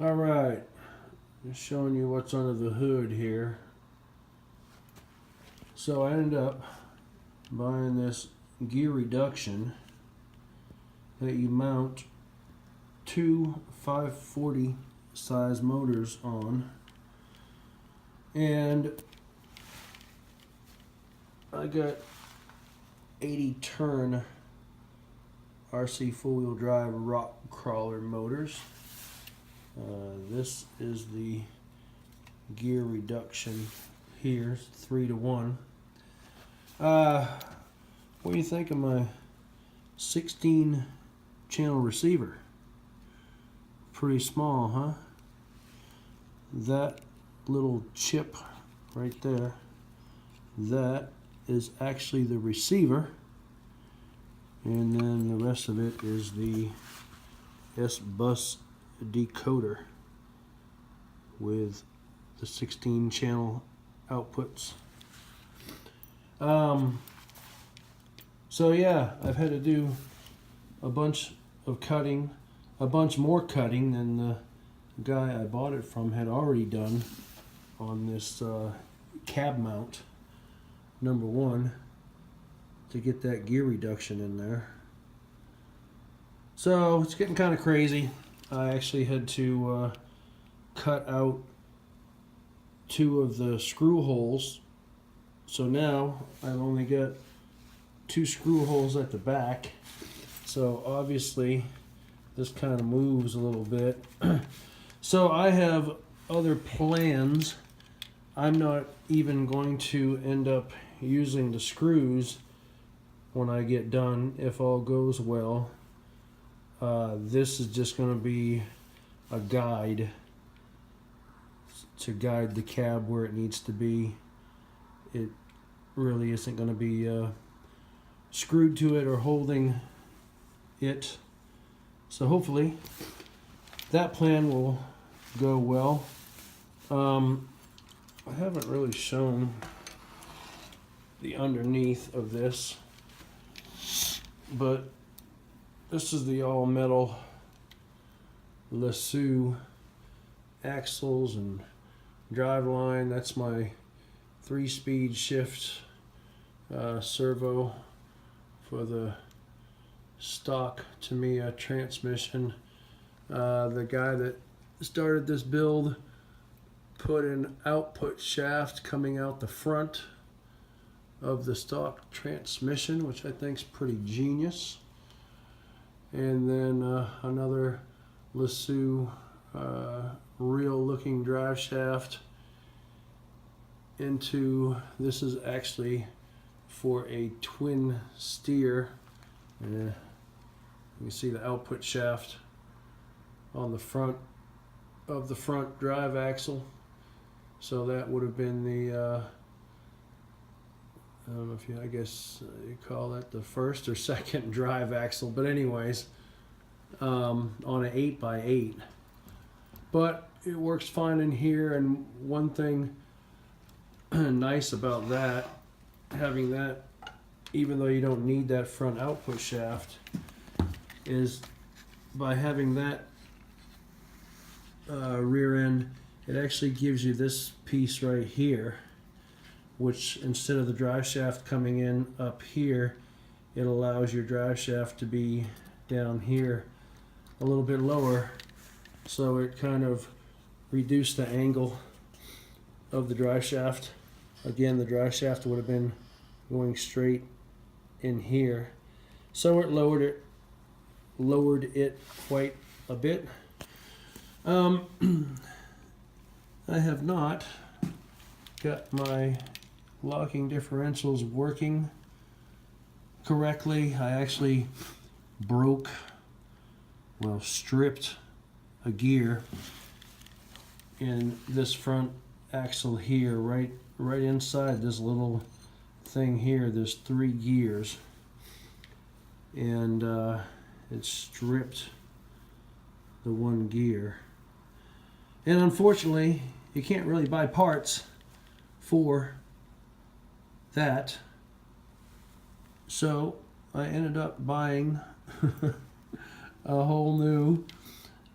All right, just showing you what's under the hood here. So I ended up buying this gear reduction that you mount two 540 size motors on, and I got 80 turn RC four-wheel drive rock crawler motors. This is the gear reduction here, 3-to-1. What do you think of my 16 channel receiver? Pretty small, huh? That little chip right there, that is actually the receiver, and then the rest of it is the S-Bus decoder with the 16 channel outputs. So yeah, I've had to do a bunch of cutting, a bunch more cutting than the guy I bought it from had already done on this cab mount number 1 to get that gear reduction in there. So it's getting kind of crazy. I actually had to cut out 2 of the screw holes. So now I've only got 2 screw holes at the back. So obviously this kind of moves a little bit. So I have other plans. I'm not even going to end up using the screws when I get done, if all goes well. This is just going to be a guide to guide the cab where it needs to be. It really isn't going to be screwed to it or holding it. So hopefully that plan will go well. I haven't really shown the underneath of this, but this is the all metal Lasue axles and drive line. That's my 3-speed shift servo for the stock Tamiya transmission. The guy that started this build put an output shaft coming out the front of the stock transmission, which I think is pretty genius. And then another Lasue real looking drive shaft into, this is actually for a twin steer. You can see the output shaft on the front of the front drive axle. So that would have been the I don't know if you, I guess you call that the first or second drive axle, but anyways, on an 8x8. But it works fine in here, and one thing nice about that, having that, even though you don't need that front output shaft, is by having that rear end, it actually gives you this piece right here, which instead of the drive shaft coming in up here, it allows your drive shaft to be down here a little bit lower, so it kind of reduced the angle of the drive shaft. Again, the drive shaft would have been going straight in here, so it lowered it quite a bit. I have not got my locking differentials working correctly. I actually stripped a gear in this front axle here, right inside this little thing here. There's 3 gears, and it stripped the 1 gear. And unfortunately, you can't really buy parts for that. So I ended up buying a whole new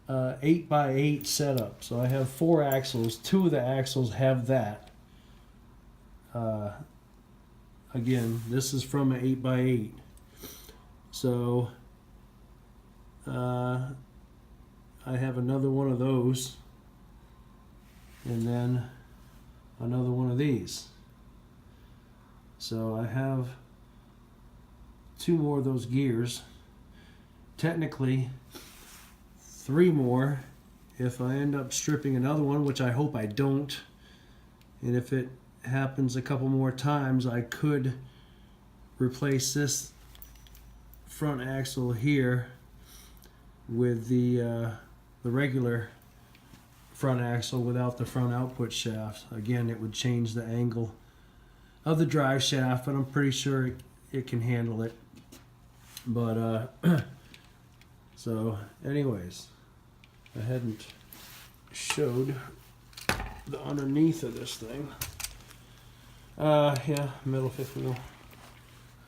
8x8 setup. So I have 4 axles. 2 of the axles have that. Again, this is from an 8x8. So I have another one of those, and then another one of these. So I have 2 more of those gears. Technically 3 more if I end up stripping another one, which I hope I don't. And if it happens a couple more times, I could replace this front axle here with the regular front axle without the front output shaft. Again, it would change the angle of the drive shaft, but I'm pretty sure it can handle it. But so anyways, I hadn't showed the underneath of this thing. Yeah, metal fifth wheel.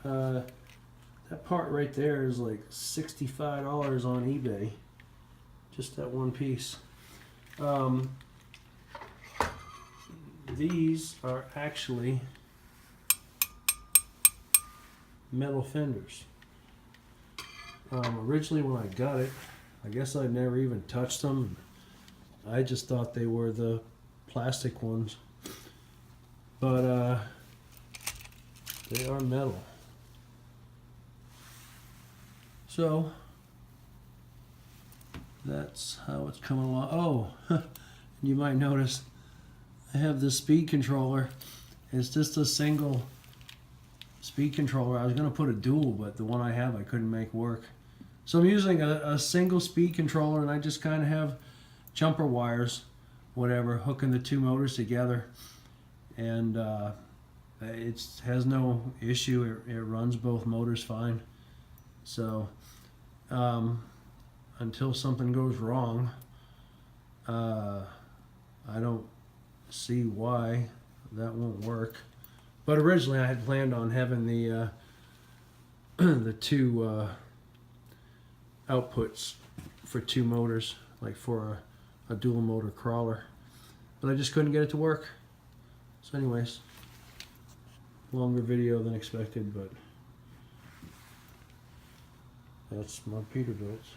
That part right there is like $65 on eBay. Just that one piece. These are actually metal fenders. Originally when I got it, I guess I never even touched them. I just thought they were the plastic ones. But they are metal. So that's how it's coming along. Oh, you might notice I have this speed controller. It's just a single speed controller. I was going to put a dual, but the one I have I couldn't make work. So I'm using a single speed controller, and I just kind of have jumper wires, whatever, hooking the 2 motors together. And it has no issue. It runs both motors fine. So until something goes wrong, I don't see why that won't work. But originally I had planned on having the the 2 outputs for 2 motors, like for a dual motor crawler, but I just couldn't get it to work. So anyways, longer video than expected, but that's my Peterbilts.